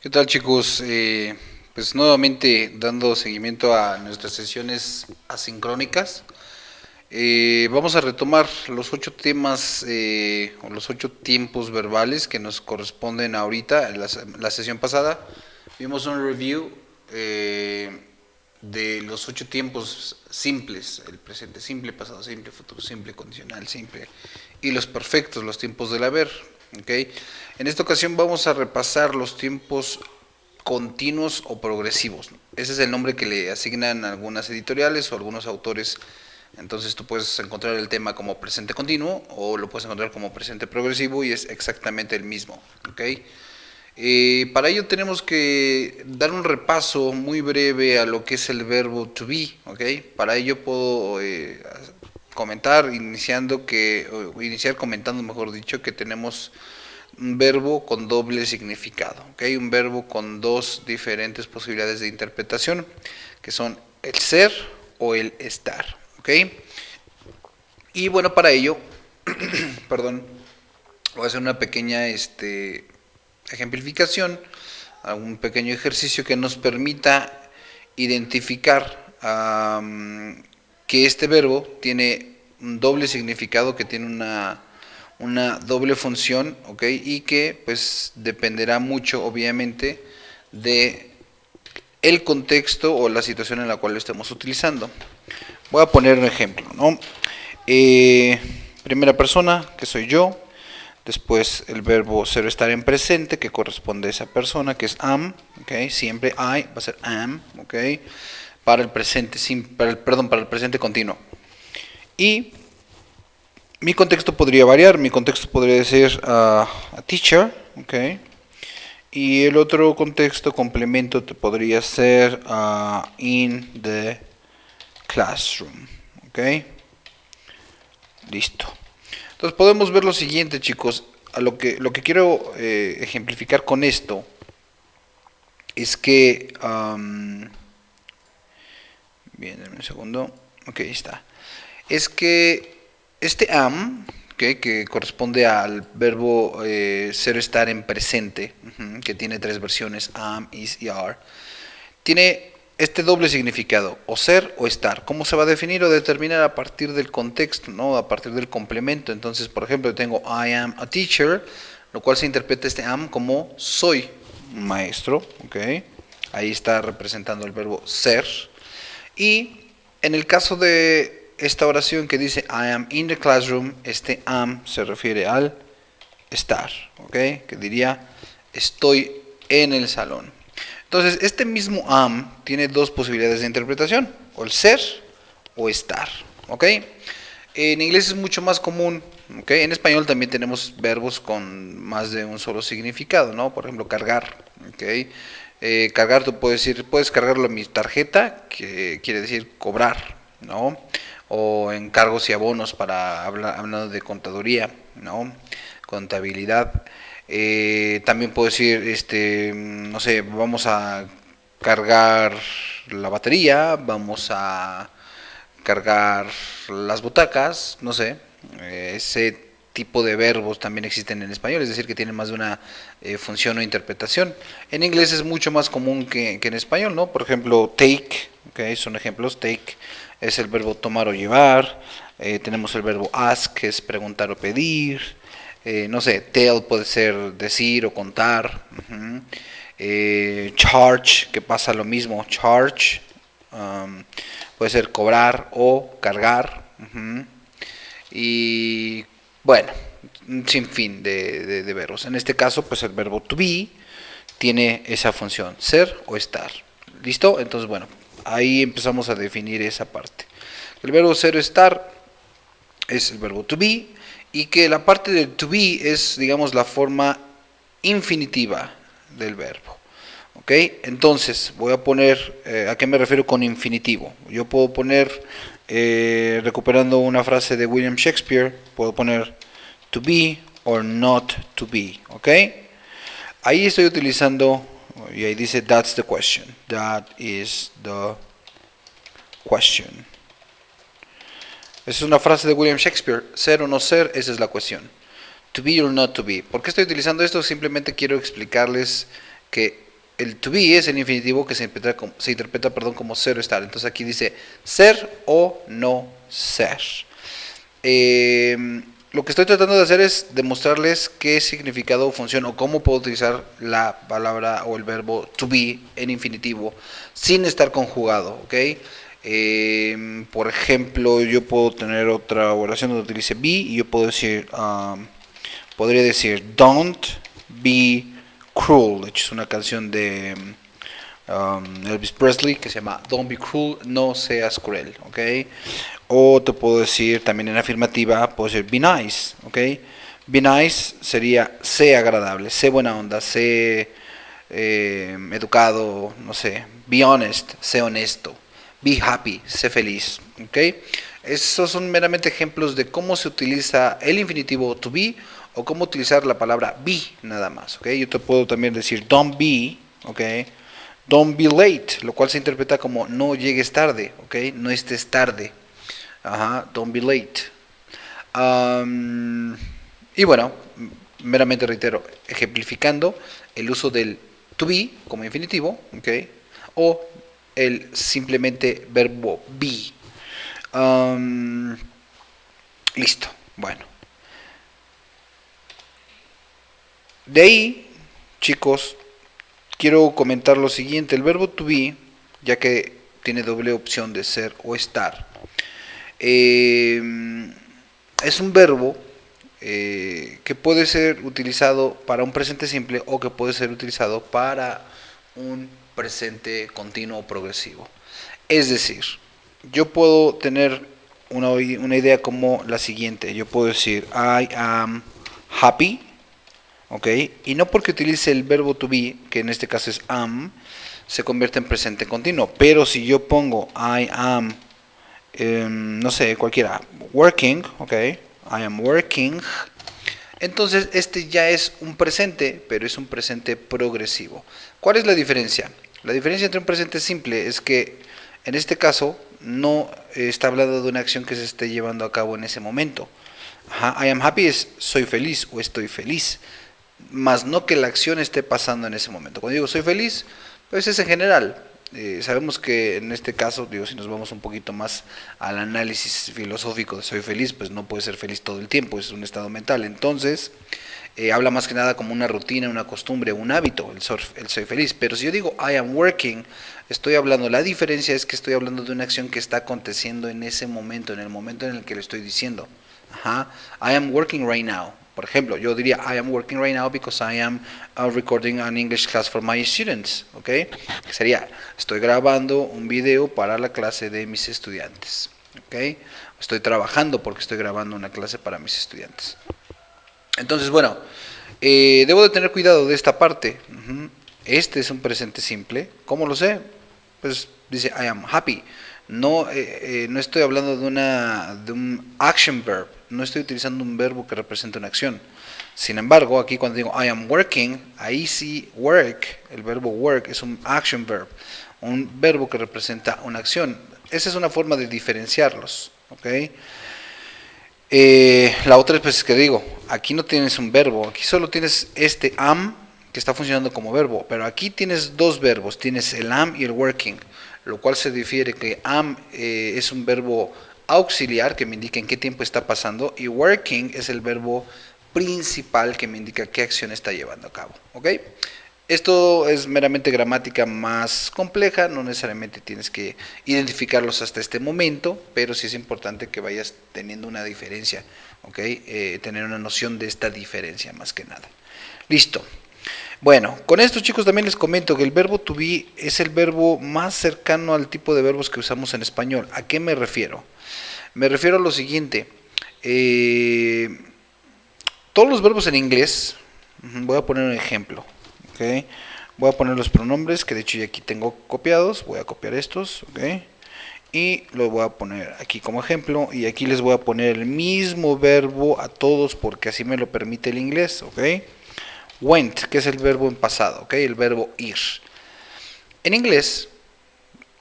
¿Qué tal, chicos? Pues nuevamente dando seguimiento a nuestras sesiones asincrónicas. Vamos a retomar los 8 temas o los 8 tiempos verbales que nos corresponden ahorita. En la sesión pasada vimos un review de los 8 tiempos simples: el presente simple, pasado simple, futuro simple, condicional simple y los perfectos, los tiempos del haber. ¿Okay? En esta ocasión vamos a repasar los tiempos continuos o progresivos. Ese es el nombre que le asignan algunas editoriales o algunos autores. Entonces tú puedes encontrar el tema como presente continuo o lo puedes encontrar como presente progresivo y es exactamente el mismo. ¿Okay? Para ello tenemos que dar un repaso muy breve a lo que es el verbo to be. ¿Okay? Para ello puedo comentar iniciar comentando, mejor dicho, que tenemos un verbo con doble significado, ¿okay? Un verbo con dos diferentes posibilidades de interpretación, que son el ser o el estar, ¿okay? Y bueno, para ello, perdón, voy a hacer una pequeña ejemplificación, un pequeño ejercicio que nos permita identificar que este verbo tiene un doble significado, que tiene una doble función, ¿ok? Y que pues dependerá mucho, obviamente, de el contexto o la situación en la cual lo estemos utilizando. Voy a poner un ejemplo, ¿no? Primera persona, que soy yo. Después el verbo ser o estar en presente, que corresponde a esa persona, que es am, ¿ok? Siempre I va a ser am, ¿ok? Para el presente, para el presente continuo. Y mi contexto podría variar, mi contexto podría ser a teacher, ¿ok? Y el otro contexto, complemento, te podría ser in the classroom, ¿ok? Listo. Entonces podemos ver lo siguiente, chicos. Lo que quiero ejemplificar con esto es que... bien, un segundo. Ok, ahí está. Es que este am, que corresponde al verbo ser o estar en presente, que tiene 3 versiones, am, is y are, tiene este doble significado, o ser o estar. ¿Cómo se va a definir o determinar? A partir del contexto, ¿no? A partir del complemento. Entonces, por ejemplo, tengo I am a teacher, lo cual se interpreta este am como soy un maestro, ¿ok? Ahí está representando el verbo ser. Y en el caso de esta oración que dice I am in the classroom, este am se refiere al estar, ¿ok? Que diría estoy en el salón. Entonces, este mismo am tiene dos posibilidades de interpretación, o el ser o estar, ¿ok? En inglés es mucho más común, ¿ok? En español también tenemos verbos con más de un solo significado, ¿no? Por ejemplo, cargar, ¿ok? Cargar, tú puedes cargarlo en mi tarjeta, que quiere decir cobrar, ¿no? O en cargos y abonos para hablando de contaduría, ¿no? Contabilidad. También puedo decir, no sé, vamos a cargar la batería, vamos a cargar las butacas, no sé, ese tipo de verbos también existen en español, es decir, que tienen más de una función o interpretación. En inglés es mucho más común que en español, ¿no? Por ejemplo, take, okay, son ejemplos. Take es el verbo tomar o llevar. Tenemos el verbo ask, que es preguntar o pedir. No sé, tell puede ser decir o contar. Charge, que pasa lo mismo, charge, puede ser cobrar o cargar. Y bueno, un sinfín de verbos. En este caso, pues el verbo to be tiene esa función, ser o estar. ¿Listo? Entonces, bueno, ahí empezamos a definir esa parte. El verbo ser o estar es el verbo to be, y que la parte del to be es, digamos, la forma infinitiva del verbo. ¿Ok? Entonces, voy a poner, ¿a qué me refiero con infinitivo? Yo puedo poner, recuperando una frase de William Shakespeare, puedo poner to be or not to be. ¿Ok? Ahí estoy utilizando, y ahí dice that's the question. That is the question. Esa es una frase de William Shakespeare. Ser o no ser, esa es la cuestión. To be or not to be. ¿Por qué estoy utilizando esto? Simplemente quiero explicarles que el to be es el infinitivo que se interpreta como ser o estar. Entonces aquí dice ser o no ser. Lo que estoy tratando de hacer es demostrarles qué significado o función o cómo puedo utilizar la palabra o el verbo to be en infinitivo sin estar conjugado, ¿ok? Por ejemplo, yo puedo tener otra oración donde utilice be y yo puedo decir, podría decir don't be cruel. De hecho es una canción de Elvis Presley que se llama Don't be cruel, no seas cruel, ¿ok? O te puedo decir también en afirmativa, puedo decir be nice, ¿ok? Be nice sería sé agradable, sé buena onda, sé educado, no sé. Be honest, sé honesto. Be happy, sé feliz, ¿ok? Esos son meramente ejemplos de cómo se utiliza el infinitivo to be o cómo utilizar la palabra be nada más, ¿ok? Yo te puedo también decir don't be, ¿ok? Don't be late, lo cual se interpreta como no llegues tarde, ¿ok? No estés tarde. Ajá, don't be late. Y bueno, meramente reitero, ejemplificando el uso del to be como infinitivo, ¿ok? O el simplemente verbo be. Listo, bueno. De ahí, chicos, quiero comentar lo siguiente. El verbo to be, ya que tiene doble opción de ser o estar, es un verbo que puede ser utilizado para un presente simple o que puede ser utilizado para un presente continuo o progresivo. Es decir, yo puedo tener una idea como la siguiente. Yo puedo decir I am happy, ¿ok? Y no porque utilice el verbo to be, que en este caso es am, se convierte en presente continuo. Pero si yo pongo I am, no sé, cualquiera, working, ¿ok? I am working. Entonces este ya es un presente, pero es un presente progresivo. ¿Cuál es la diferencia? La diferencia entre un presente simple es que en este caso no está hablando de una acción que se esté llevando a cabo en ese momento. Ajá, I am happy es soy feliz o estoy feliz, más no que la acción esté pasando en ese momento. Cuando digo soy feliz, pues es en general. Sabemos que en este caso, digo, si nos vamos un poquito más al análisis filosófico de soy feliz, pues no puede ser feliz todo el tiempo, es un estado mental. Entonces, habla más que nada como una rutina, una costumbre, un hábito, el soy feliz. Pero si yo digo I am working, estoy hablando, la diferencia es que estoy hablando de una acción que está aconteciendo en ese momento, en el momento en el que lo estoy diciendo. Ajá. I am working right now. Por ejemplo, yo diría I am working right now because I am recording an English class for my students, ¿ok? Que sería, estoy grabando un video para la clase de mis estudiantes, ¿ok? Estoy trabajando porque estoy grabando una clase para mis estudiantes. Entonces, bueno, debo de tener cuidado de esta parte. Este es un presente simple. ¿Cómo lo sé? Pues dice I am happy. No, no estoy hablando de un action verb. No estoy utilizando un verbo que represente una acción. Sin embargo, aquí cuando digo I am working, ahí sí work, el verbo work es un action verb, un verbo que representa una acción. Esa es una forma de diferenciarlos, ¿ok? La otra es pues que digo, aquí no tienes un verbo, aquí solo tienes este am que está funcionando como verbo, pero aquí tienes dos verbos, tienes el am y el working, lo cual se difiere que am es un verbo auxiliar que me indica en qué tiempo está pasando y working es el verbo principal que me indica qué acción está llevando a cabo, ¿ok? Esto es meramente gramática más compleja, no necesariamente tienes que identificarlos hasta este momento, pero sí es importante que vayas teniendo una diferencia, ¿ok? Tener una noción de esta diferencia más que nada. Listo. Bueno, con esto chicos también les comento que el verbo to be es el verbo más cercano al tipo de verbos que usamos en español. ¿A qué me refiero? Me refiero a lo siguiente. Todos los verbos en inglés, voy a poner un ejemplo. Okay. Voy a poner los pronombres que de hecho ya aquí tengo copiados. Voy a copiar estos, okay. Y los voy a poner aquí como ejemplo. Y aquí les voy a poner el mismo verbo a todos porque así me lo permite el inglés, okay. Went, que es el verbo en pasado, okay. El verbo ir. En inglés,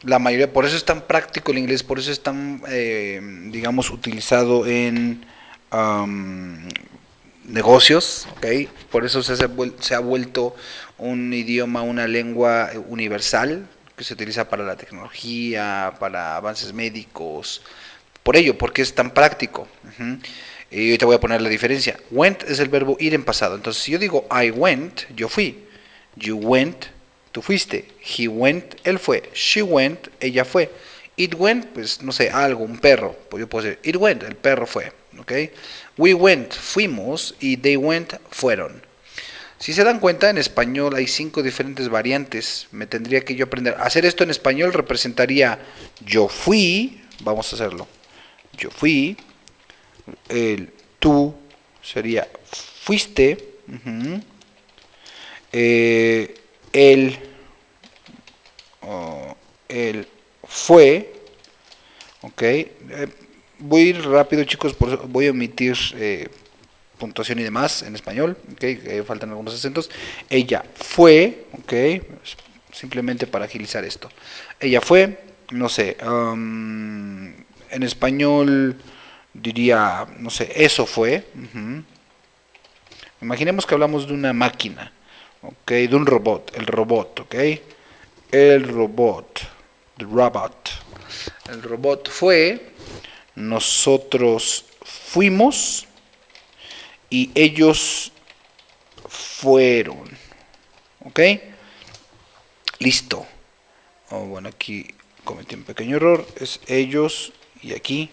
la mayoría, por eso es tan práctico el inglés, por eso es tan, digamos, utilizado en negocios, ¿ok? Por eso se ha vuelto un idioma, una lengua universal que se utiliza para la tecnología, para avances médicos, por ello, porque es tan práctico. Y yo te voy a poner la diferencia. Went es el verbo ir en pasado. Entonces, si yo digo I went, yo fui. You went, tú fuiste. He went, él fue. She went, ella fue. It went, pues no sé, algo, un perro. Pues yo puedo decir, it went, el perro fue. ¿Ok? We went, fuimos. Y they went, fueron. Si se dan cuenta, en español hay 5 diferentes variantes. Me tendría que yo aprender. Hacer esto en español representaría yo fui. Vamos a hacerlo. Yo fui. El tú sería fuiste. Él, él fue. Ok. Voy a ir rápido, chicos. Voy a omitir puntuación y demás en español. Okay, faltan algunos acentos. Ella fue. Ok. Simplemente para agilizar esto. Ella fue. No sé. En español diría, no sé, eso fue. Imaginemos que hablamos de una máquina, ¿ok? De un robot, el robot, ¿ok? El robot, the robot. El robot fue, nosotros fuimos y ellos fueron, ¿ok? Listo. Oh, bueno, aquí cometí un pequeño error, es ellos y aquí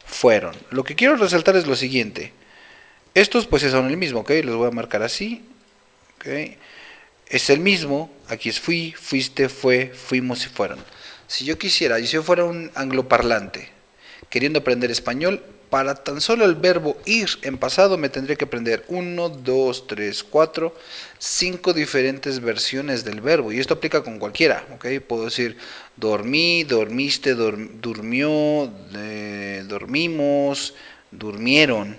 fueron. Lo que quiero resaltar es lo siguiente. Estos pues son el mismo, ¿ok? Los voy a marcar así, ¿ok? Es el mismo, aquí es fui, fuiste, fue, fuimos y fueron. Si yo quisiera, y si yo fuera un angloparlante, queriendo aprender español, para tan solo el verbo ir en pasado me tendría que aprender 1, 2, 3, 4, 5 diferentes versiones del verbo. Y esto aplica con cualquiera, ¿ok? Puedo decir dormí, dormiste, durmió, dormimos, durmieron.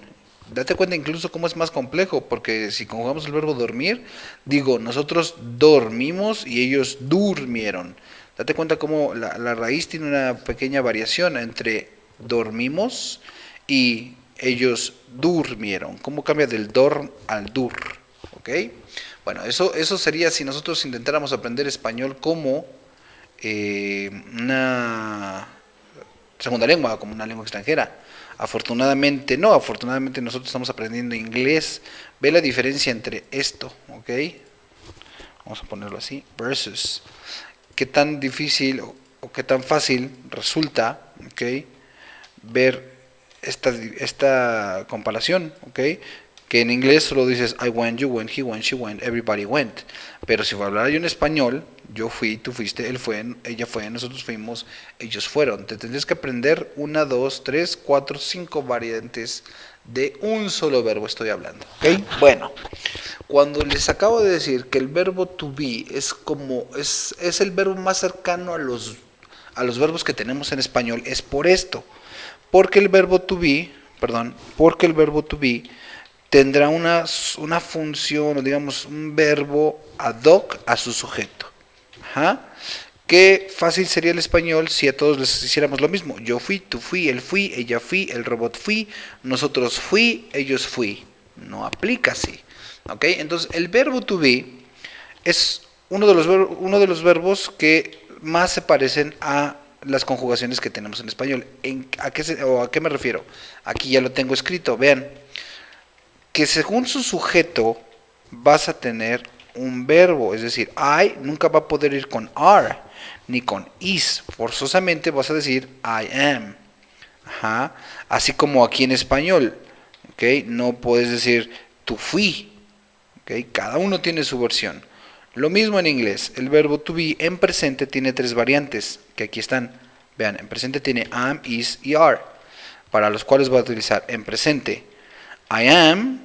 Date cuenta incluso cómo es más complejo, porque si conjugamos el verbo dormir, digo, nosotros dormimos y ellos durmieron. Date cuenta cómo la raíz tiene una pequeña variación entre dormimos y ellos durmieron. ¿Cómo cambia del dorm al dur? ¿Ok? Bueno, eso sería si nosotros intentáramos aprender español como una segunda lengua, como una lengua extranjera. Afortunadamente no, afortunadamente nosotros estamos aprendiendo inglés. Ve la diferencia entre esto, ¿ok? Vamos a ponerlo así, versus. Qué tan difícil o qué tan fácil resulta, ¿ok? Ver esta comparación, ¿ok? Que en inglés solo dices I went, you went, he went, she went, everybody went. Pero si hablara yo en español, yo fui, tú fuiste, él fue, ella fue, nosotros fuimos, ellos fueron. Te tendrías que aprender 1, 2, 3, 4, 5 variantes de un solo verbo estoy hablando, ¿ok? Bueno, cuando les acabo de decir que el verbo to be es el verbo más cercano a los verbos que tenemos en español, es por esto. Porque el verbo to be, perdón, porque el verbo to be tendrá una función, o digamos, un verbo ad hoc a su sujeto. Ajá. Qué fácil sería el español si a todos les hiciéramos lo mismo. Yo fui, tú fui, él fui, ella fui, el robot fui, nosotros fui, ellos fui. No aplica así. ¿Ok? Entonces, el verbo to be es uno de los verbos que más se parecen a las conjugaciones que tenemos en español. ¿A qué me refiero? Aquí ya lo tengo escrito. Vean, que según su sujeto vas a tener un verbo, es decir, I nunca va a poder ir con are ni con is, forzosamente vas a decir I am. Ajá. Así como aquí en español, ¿ok? No puedes decir tú fui, ¿ok? Cada uno tiene su versión. Lo mismo en inglés, el verbo to be en presente tiene 3 variantes, que aquí están. Vean, en presente tiene am, is y are, para los cuales voy a utilizar en presente I am,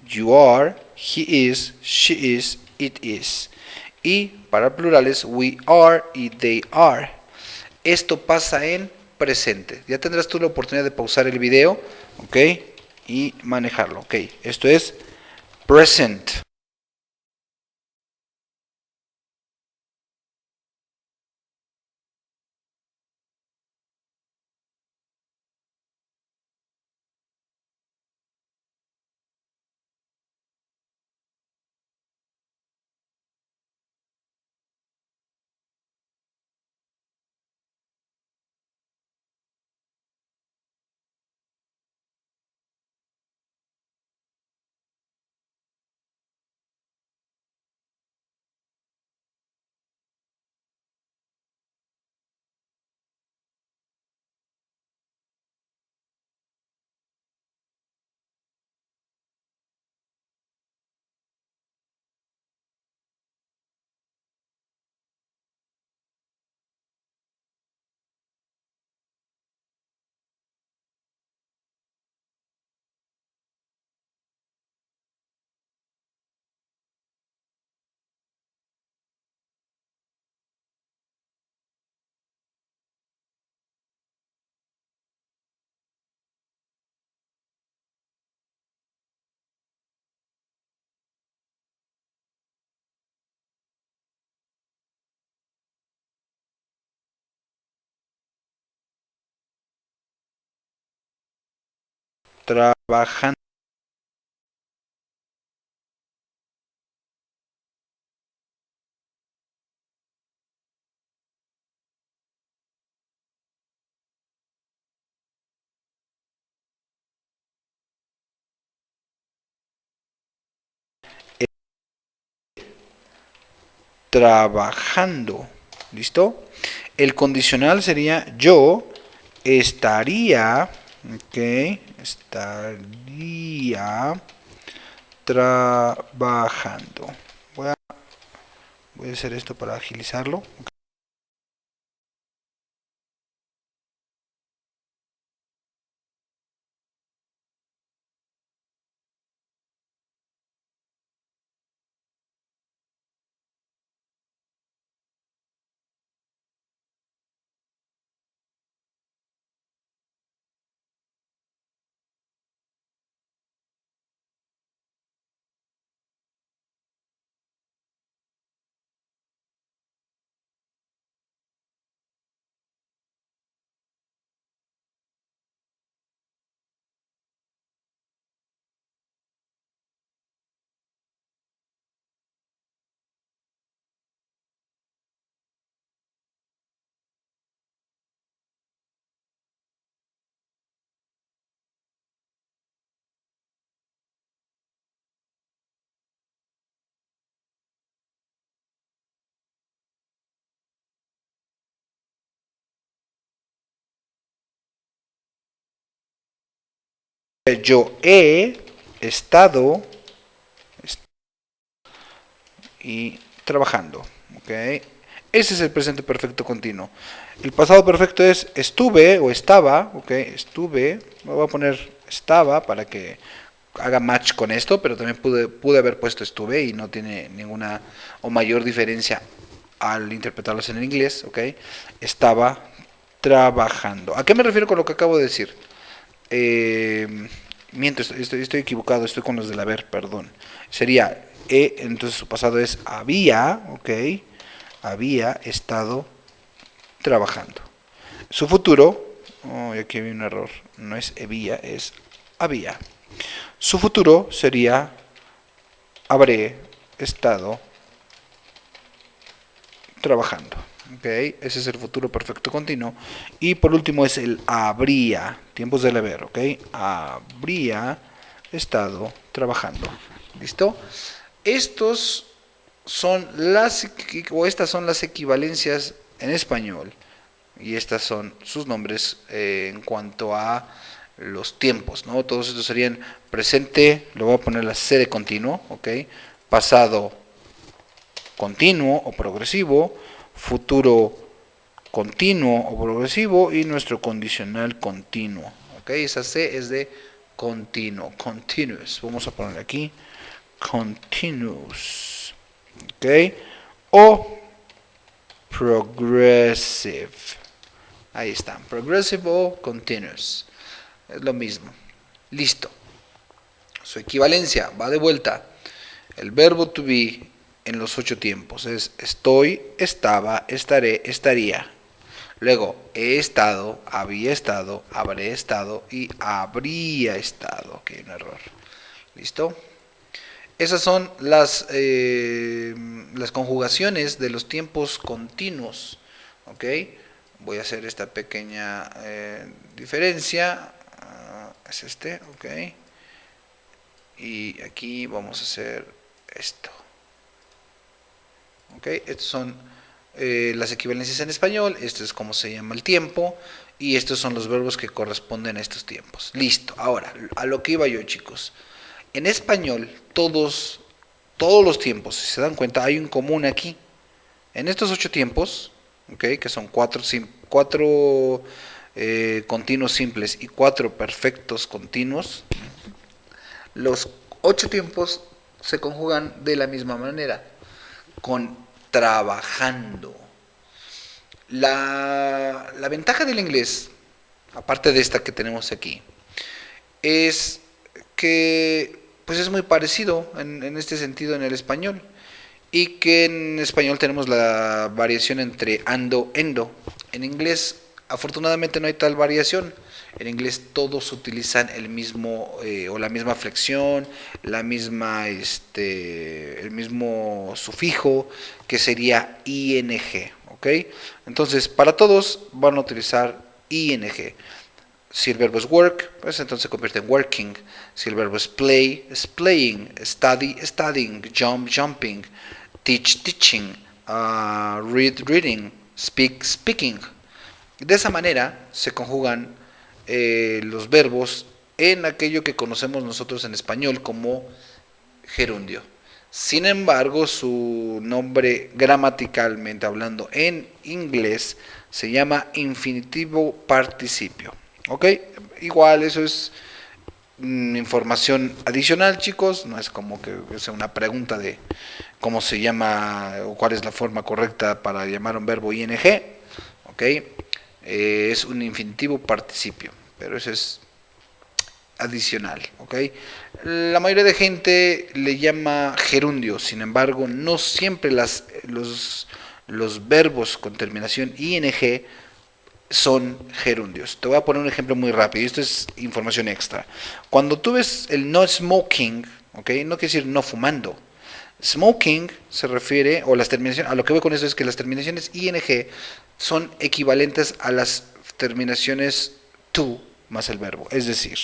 you are, he is, she is, it is. Y para plurales, we are y they are. Esto pasa en presente. Ya tendrás tú la oportunidad de pausar el video, ¿ok? Y manejarlo, ¿ok? Esto es present. trabajando. Trabajando. ¿Listo? El condicional sería yo estaría, ok, estaría trabajando. Voy a hacer esto para agilizarlo. Yo he estado y trabajando. ¿Ok? Ese es el presente perfecto continuo. El pasado perfecto es estuve o estaba. ¿Ok? Estuve. Me voy a poner estaba para que haga match con esto, pero también pude haber puesto estuve y no tiene ninguna o mayor diferencia al interpretarlos en el inglés. ¿Ok? Estaba trabajando. ¿A qué me refiero con lo que acabo de decir? Miento, estoy equivocado, estoy con los del haber, perdón. Sería, entonces su pasado es había, ok, había estado trabajando. Su futuro, oh, aquí había un error, no es había, es había. Su futuro sería habré estado trabajando. Okay, ese es el futuro perfecto continuo. Y por último es el habría, tiempos del haber, ok. Habría estado trabajando. ¿Listo? Estos son estas son las equivalencias en español. Y estas son sus nombres en cuanto a los tiempos, ¿no? Todos estos serían presente, lo voy a poner la C de continuo, ok. Pasado continuo o progresivo, futuro continuo o progresivo y nuestro condicional continuo. ¿Ok? Esa C es de continuo, continuous. Vamos a poner aquí continuous. ¿Ok? O progressive. Ahí está, progressive o continuous. Es lo mismo. Listo. Su equivalencia va de vuelta. El verbo to be en los 8 tiempos es estoy, estaba, estaré, estaría. Luego he estado, había estado, habré estado y habría estado. Ok, un error. ¿Listo? Esas son las conjugaciones de los tiempos continuos. ¿Ok? Voy a hacer esta pequeña diferencia. Es este, ok. Y aquí vamos a hacer esto. ¿Ok? Estas son las equivalencias en español. Esto es como se llama el tiempo. Y estos son los verbos que corresponden a estos tiempos. Listo. Ahora, a lo que iba yo, chicos. En español, todos los tiempos, si se dan cuenta, hay un común aquí. En estos 8 tiempos, ¿okay? Que son cuatro continuos simples y 4 perfectos continuos, los 8 tiempos se conjugan de la misma manera, con trabajando. La ventaja del inglés, aparte de esta que tenemos aquí, es que pues es muy parecido en este sentido en el español. Y que en español tenemos la variación entre ando, endo. En inglés Afortunadamente no hay tal variación. En inglés todos utilizan el mismo o la misma flexión, la misma el mismo sufijo que sería ing, ¿ok? Entonces para todos van a utilizar ing. Si el verbo es work, pues entonces se convierte en working. Si el verbo es playing, study, studying, jump, jumping, teach, teaching, read, reading, speak, speaking. De esa manera se conjugan los verbos en aquello que conocemos nosotros en español como gerundio. Sin embargo, su nombre gramaticalmente hablando en inglés se llama infinitivo participio. ¿Ok? Igual eso es información adicional, chicos. No es como que sea una pregunta de cómo se llama o cuál es la forma correcta para llamar un verbo ing. ¿Ok? Es un infinitivo participio, pero eso es adicional, ¿ok? La mayoría de gente le llama gerundio, sin embargo, no siempre los verbos con terminación ing son gerundios. Te voy a poner un ejemplo muy rápido, esto es información extra. Cuando tú ves el no smoking, ¿ok? No quiere decir no fumando. Smoking se refiere, o las terminaciones, a lo que voy con eso es que las terminaciones ing son equivalentes a las terminaciones to más el verbo. Es decir,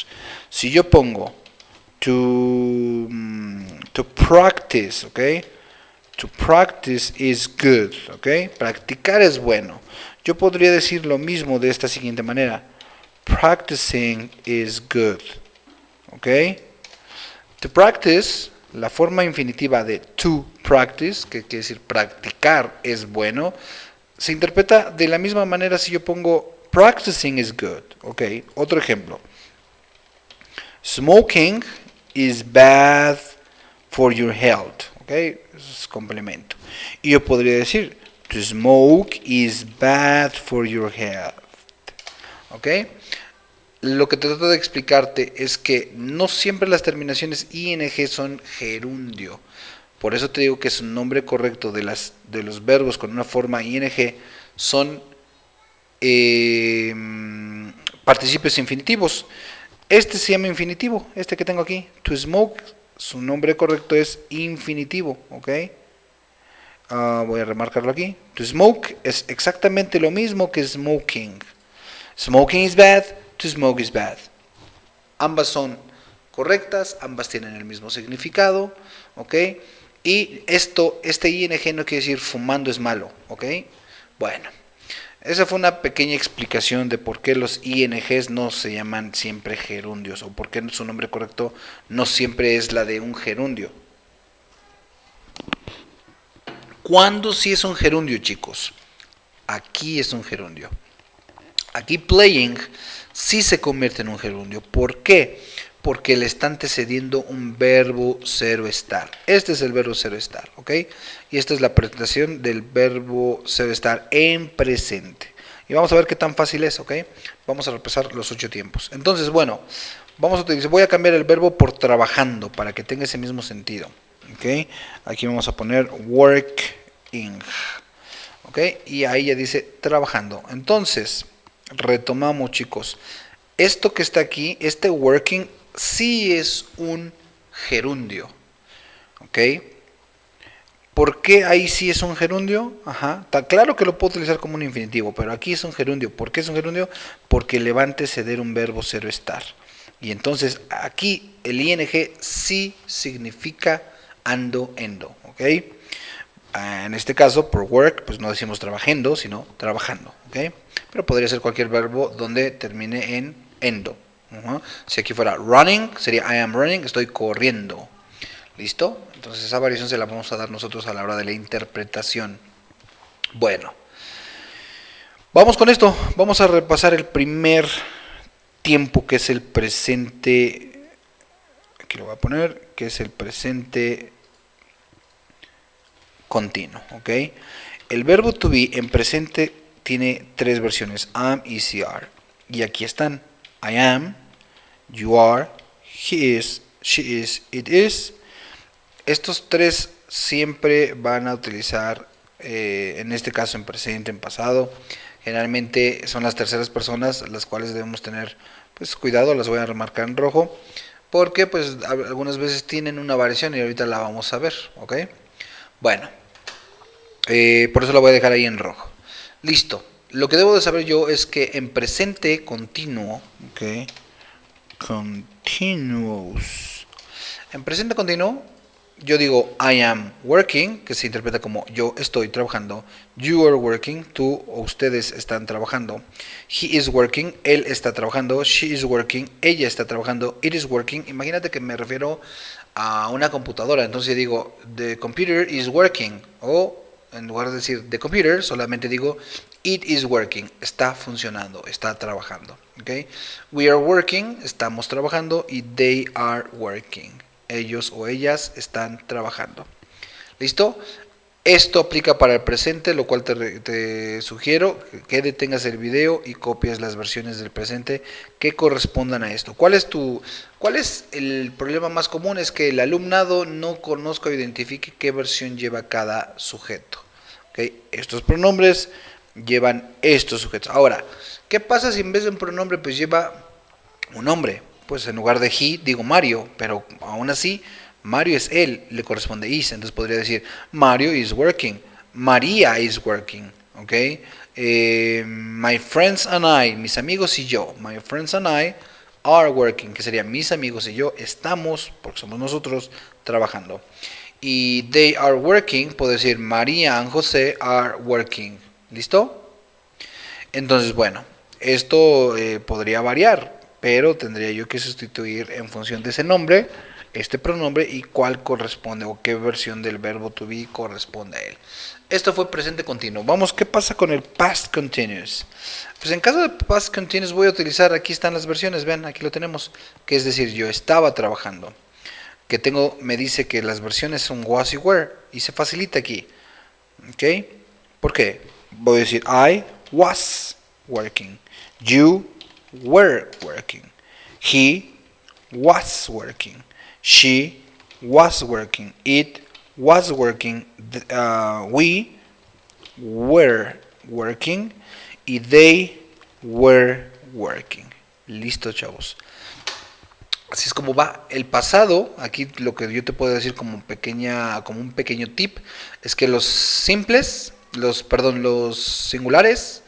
si yo pongo to practice, ¿ok? To practice is good, ¿ok? Practicar es bueno. Yo podría decir lo mismo de esta siguiente manera. Practicing is good, ¿ok? To practice, la forma infinitiva de to practice, que quiere decir practicar es bueno, se interpreta de la misma manera si yo pongo practicing is good, ¿ok? Otro ejemplo. Smoking is bad for your health, ¿ok? Es complemento. Y yo podría decir, to smoke is bad for your health, ¿ok? Lo que trato de explicarte es que no siempre las terminaciones ing son gerundio. Por eso te digo que su nombre correcto de los verbos con una forma ing son participios infinitivos. Este se llama infinitivo, este que tengo aquí, to smoke, su nombre correcto es infinitivo, ¿ok? Voy a remarcarlo aquí. To smoke es exactamente lo mismo que smoking. Smoking is bad, to smoke is bad. Ambas son correctas, ambas tienen el mismo significado, ¿ok? Y este ing no quiere decir fumando es malo, ¿ok? Bueno, esa fue una pequeña explicación de por qué los INGs no se llaman siempre gerundios o por qué su nombre correcto no siempre es la de un gerundio. ¿Cuándo sí es un gerundio, chicos? Aquí es un gerundio. Aquí playing sí se convierte en un gerundio. ¿Por qué? Porque le está antecediendo un verbo ser o estar. Este es el verbo ser o estar, ¿ok? Y esta es la presentación del verbo ser o estar en presente. Y vamos a ver qué tan fácil es, ¿ok? Vamos a repasar los 8 tiempos. Entonces, bueno, voy a cambiar el verbo por trabajando para que tenga ese mismo sentido, ¿ok? Aquí vamos a poner working, ¿ok? Y ahí ya dice trabajando. Entonces, retomamos, chicos. Esto que está aquí, este working, sí es un gerundio, ¿ok? ¿Por qué ahí sí es un gerundio? Ajá, está claro que lo puedo utilizar como un infinitivo, pero aquí es un gerundio. ¿Por qué es un gerundio? Porque le va a anteceder un verbo ser o estar. Y entonces aquí el ing sí significa ando, endo, ¿ok? En este caso, por work, pues no decimos trabajando, sino trabajando, ¿ok? Pero podría ser cualquier verbo donde termine en endo. Si aquí fuera running, sería I am running, estoy corriendo. ¿Listo? Entonces esa variación se la vamos a dar nosotros a la hora de la interpretación. Bueno, vamos con esto. Vamos a repasar el primer tiempo, que es el presente. Aquí lo voy a poner, que es el presente continuo, ¿ok? El verbo to be en presente tiene 3 versiones, am, is y are. Y aquí están, I am, you are, he is, she is, it is. Estos 3 siempre van a utilizar, en este caso en presente, en pasado, Generalmente son las terceras personas las cuales debemos tener pues cuidado, las voy a remarcar en rojo, porque pues algunas veces tienen una variación y ahorita la vamos a ver, ¿ok? Bueno, por eso la voy a dejar ahí en rojo. Listo. Lo que debo de saber yo es que en presente continuo, ¿ok? Continuous. En presente continuo, yo digo I am working, que se interpreta como yo estoy trabajando. You are working, tú o ustedes están trabajando. He is working, él está trabajando. She is working, ella está trabajando. It is working. Imagínate que me refiero a una computadora, entonces digo the computer is working, o en lugar de decir the computer, solamente digo it is working, está funcionando, está trabajando. ¿Okay? We are working, estamos trabajando, y they are working, ellos o ellas están trabajando. ¿Listo? Esto aplica para el presente, lo cual te sugiero que detengas el video y copies las versiones del presente que correspondan a esto. ¿Cuál es el problema más común? Es que el alumnado no conozca o identifique qué versión lleva cada sujeto. ¿Okay? Estos pronombres llevan estos sujetos. Ahora, ¿qué pasa si en vez de un pronombre pues lleva un nombre? Pues en lugar de he digo Mario, pero aún así Mario es él, le corresponde is, entonces podría decir Mario is working, María is working, ¿ok? My friends and I, mis amigos y yo, my friends and I are working, que sería mis amigos y yo estamos, porque somos nosotros, trabajando. Y they are working, puedo decir María and José are working, ¿listo? Entonces, bueno, esto podría variar, pero tendría yo que sustituir en función de ese nombre este pronombre y cuál corresponde o qué versión del verbo to be corresponde a él. Esto fue presente continuo. Vamos, ¿qué pasa con el past continuous? Pues en caso de past continuous voy a utilizar, aquí están las versiones, vean, aquí lo tenemos, que es decir, yo estaba trabajando. Que tengo, me dice que las versiones son was y were, y se facilita aquí. ¿Ok? ¿Por qué? Voy a decir I was working, you were working, he was working, she was working, it was working, we were working y they were working. Listo, chavos. Así es como va el pasado. Aquí lo que yo te puedo decir como un pequeño tip es que los singulares,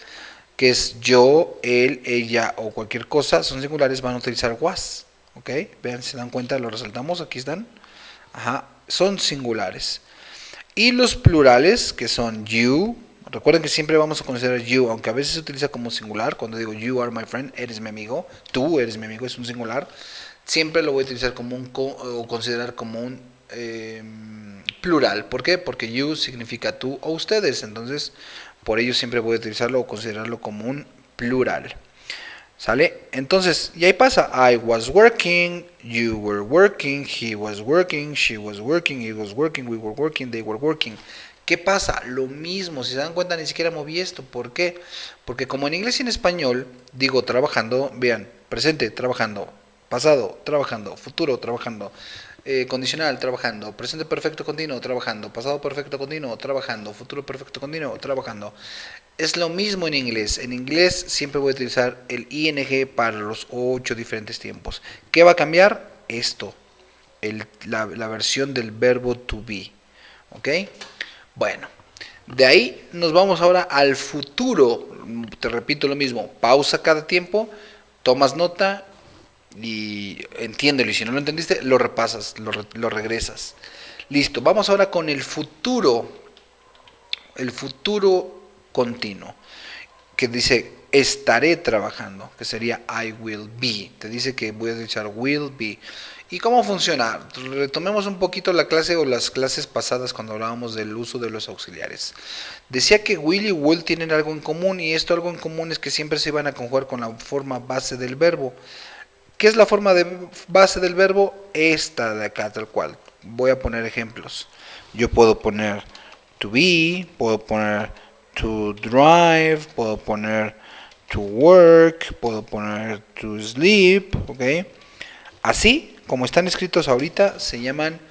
que es yo, él, ella o cualquier cosa, son singulares, van a utilizar was. ¿Ok? Vean, si se dan cuenta, lo resaltamos, aquí están. Ajá, son singulares. Y los plurales, que son you, recuerden que siempre vamos a considerar you, aunque a veces se utiliza como singular, cuando digo you are my friend, eres mi amigo, tú eres mi amigo, es un singular, siempre lo voy a utilizar como o considerar como un plural. ¿Por qué? Porque you significa tú o ustedes, entonces por ello siempre voy a utilizarlo o considerarlo como un plural. ¿Sale? Entonces, y ahí pasa, I was working, you were working, he was working, she was working, he was working, we were working, they were working. ¿Qué pasa? Lo mismo, si se dan cuenta ni siquiera moví esto. ¿Por qué? Porque como en inglés y en español digo trabajando, vean, presente, trabajando, pasado, trabajando, futuro, trabajando, condicional, trabajando, presente perfecto continuo, trabajando, pasado perfecto continuo, trabajando, futuro perfecto continuo, trabajando. Es lo mismo en inglés. En inglés siempre voy a utilizar el ing para los 8 diferentes tiempos. ¿Qué va a cambiar? Esto, la versión del verbo to be. ¿Ok? Bueno, de ahí nos vamos ahora al futuro. Te repito lo mismo, pausa cada tiempo, tomas nota y entiéndelo. Y si no lo entendiste, lo repasas, lo regresas. Listo, vamos ahora con el futuro. El futuro continuo, que dice estaré trabajando, que sería I will be. Te dice que voy a utilizar will be. ¿Y cómo funciona? Retomemos un poquito la clase o las clases pasadas cuando hablábamos del uso de los auxiliares. Decía que will y will tienen algo en común, y esto algo en común es que siempre se van a conjugar con la forma base del verbo. ¿Qué es la forma de base del verbo? Esta de acá, tal cual. Voy a poner ejemplos. Yo puedo poner to be, puedo poner to drive, puedo poner to work, puedo poner to sleep, ¿ok? Así como están escritos ahorita, se llaman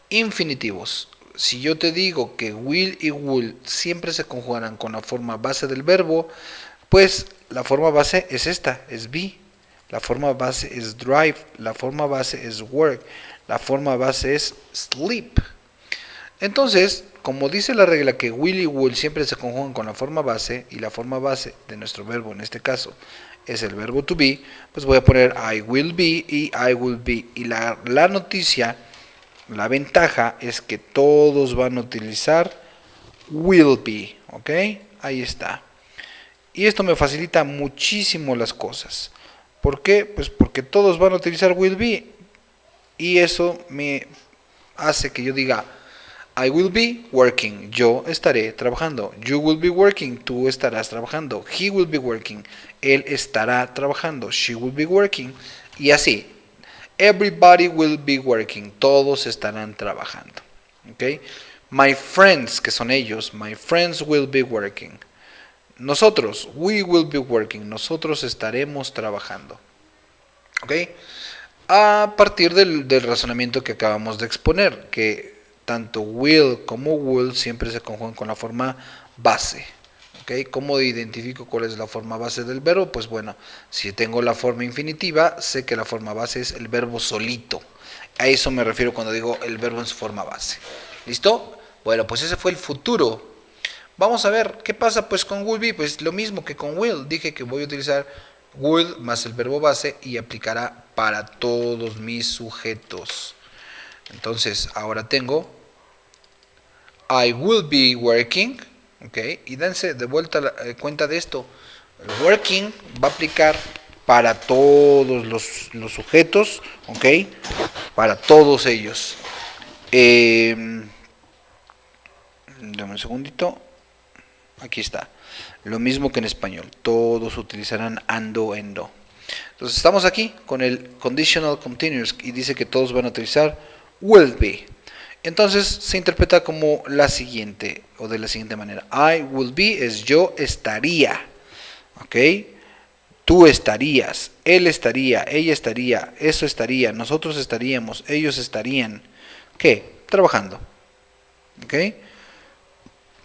infinitivos. Si yo te digo que will y would siempre se conjugan con la forma base del verbo, Después, la forma base es esta, es be. La forma base es drive. La forma base es work. La forma base es sleep. Entonces, como dice la regla que will y will siempre se conjugan con la forma base, y la forma base de nuestro verbo en este caso es el verbo to be, pues voy a poner I will be y I will be. Y la noticia, la ventaja es que todos van a utilizar will be, ¿ok? Ahí está. Y esto me facilita muchísimo las cosas. ¿Por qué? Pues porque todos van a utilizar will be. Y eso me hace que yo diga, I will be working, yo estaré trabajando. You will be working, tú estarás trabajando. He will be working, él estará trabajando. She will be working. Y así. Everybody will be working, todos estarán trabajando. ¿Ok? My friends, que son ellos, my friends will be working. Nosotros, we will be working, nosotros estaremos trabajando. ¿Ok? A partir del razonamiento que acabamos de exponer, que tanto will como will siempre se conjugan con la forma base. ¿Okay? ¿Cómo identifico cuál es la forma base del verbo? Pues bueno, si tengo la forma infinitiva, sé que la forma base es el verbo solito. A eso me refiero cuando digo el verbo en su forma base. ¿Listo? Bueno, pues ese fue el futuro. Vamos a ver, ¿qué pasa pues con will be? Pues lo mismo que con will. Dije que voy a utilizar will más el verbo base y aplicará para todos mis sujetos. Entonces, ahora tengo I will be working, ¿ok? Y dense de vuelta cuenta de esto. El working va a aplicar para todos los sujetos, ¿ok? Para todos ellos. Dame un segundito. Aquí está. Lo mismo que en español. Todos utilizarán ando, endo. Entonces estamos aquí con el conditional continuous y dice que todos van a utilizar will be. Entonces se interpreta como la siguiente o de la siguiente manera. I will be es yo estaría. ¿Ok? Tú estarías, él estaría, ella estaría, eso estaría, nosotros estaríamos, ellos estarían. ¿Qué? Trabajando. ¿Ok?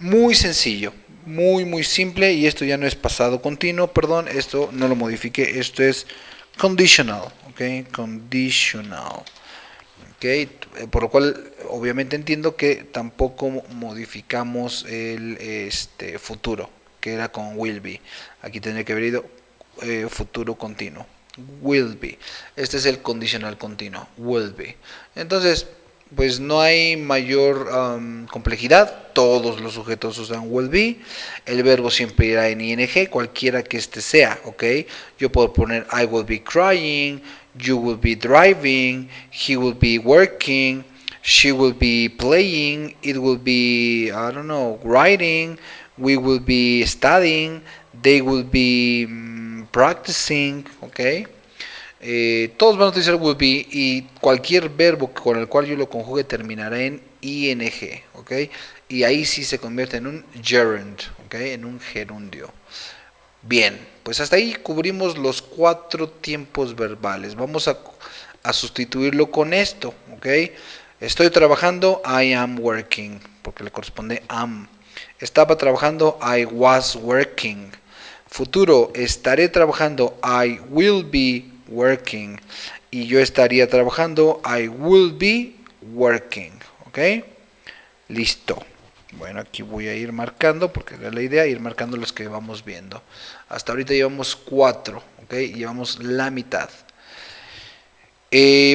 Muy sencillo, muy simple, y esto ya no es pasado continuo, perdón, esto no lo modifique, esto es conditional, ¿ok? Conditional. ¿Ok? Por lo cual obviamente entiendo que tampoco modificamos el futuro, que era con will be. Aquí tendría que haber ido futuro continuo, will be. Este es el condicional continuo, will be. Entonces, pues no hay mayor complejidad. Todos los sujetos usan will be. El verbo siempre irá en ing, cualquiera que este sea, ¿ok? Yo puedo poner I will be crying, you will be driving, he will be working, she will be playing, it will be, I don't know, writing, we will be studying, they will be practicing, ¿ok? Todos van a utilizar will be y cualquier verbo con el cual yo lo conjugue terminará en ing, ¿ok? Y ahí sí se convierte en un gerund, ¿ok? En un gerundio. Bien, pues hasta ahí cubrimos los 4 tiempos verbales. Vamos a sustituirlo con esto, ¿ok? Estoy trabajando, I am working, porque le corresponde am. Estaba trabajando, I was working. Futuro, estaré trabajando, I will be working. Y yo estaría trabajando, I will be working, ¿ok? Listo. Bueno, aquí voy a ir marcando, porque era la idea, ir marcando los que vamos viendo. Hasta ahorita llevamos 4, ¿ok? Llevamos la mitad.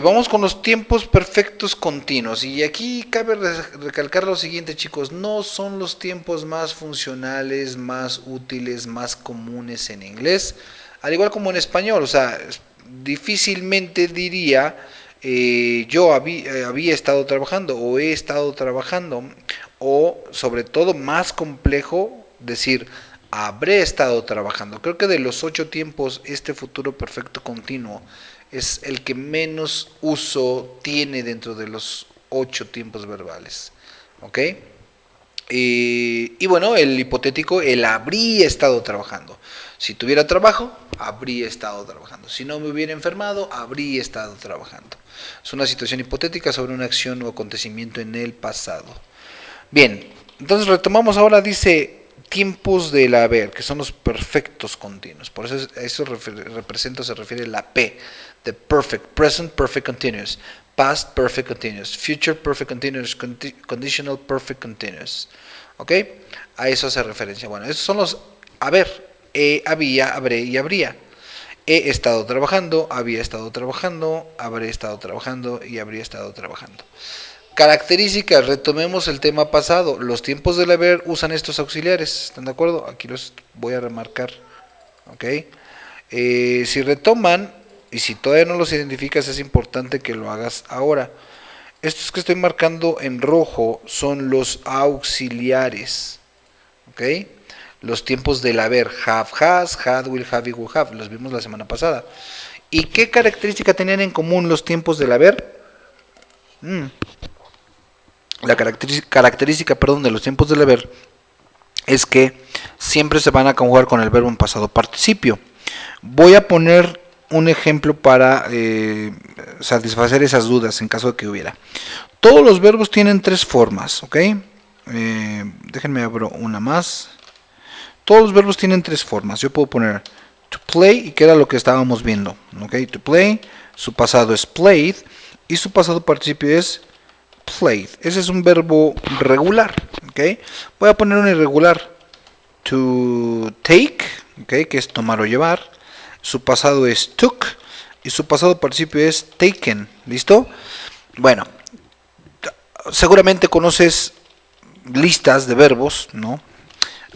Vamos con los tiempos perfectos continuos. Y aquí cabe recalcar lo siguiente, chicos. No son los tiempos más funcionales, más útiles, más comunes en inglés. Al igual como en español. O sea, difícilmente diría yo había estado trabajando o he estado trabajando. O sobre todo más complejo decir habré estado trabajando. Creo que de los 8 tiempos este futuro perfecto continuo es el que menos uso tiene dentro de los 8 tiempos verbales. ¿Ok? Y bueno, el hipotético, él habría estado trabajando. Si tuviera trabajo, habría estado trabajando. Si no me hubiera enfermado, habría estado trabajando. Es una situación hipotética sobre una acción o acontecimiento en el pasado. Bien, entonces retomamos ahora, dice tiempos del haber, que son los perfectos continuos. Por eso eso se refiere la P, de perfect, present perfect continuous, past perfect continuous, future perfect continuous, conditional perfect continuous. ¿Ok? A eso hace referencia. Bueno, esos son los haber, había, habré y habría. He estado trabajando, había estado trabajando, habré estado trabajando y habría estado trabajando. Características, retomemos el tema pasado. Los tiempos del haber usan estos auxiliares, ¿están de acuerdo? Aquí los voy a remarcar. ¿Ok? Si retoman, y si todavía no los identificas, es importante que lo hagas ahora. Estos que estoy marcando en rojo son los auxiliares. ¿Ok? Los tiempos del haber, have, has, had, will have y will have, los vimos la semana pasada. ¿Y qué característica tenían en común los tiempos del haber? La característica de los tiempos del haber es que siempre se van a conjugar con el verbo en pasado participio. Voy a poner un ejemplo para satisfacer esas dudas en caso de que hubiera. Todos los verbos tienen tres formas, ¿ok? Déjenme abrir una más. Todos los verbos tienen tres formas. Yo puedo poner to play, y que era lo que estábamos viendo. ¿Okay? To play, su pasado es played, y su pasado participio es played. Ese es un verbo regular. ¿Okay? Voy a poner un irregular. To take, ¿okay? Que es tomar o llevar. Su pasado es took, y su pasado participio es taken. ¿Listo? Bueno, seguramente conoces listas de verbos, ¿no?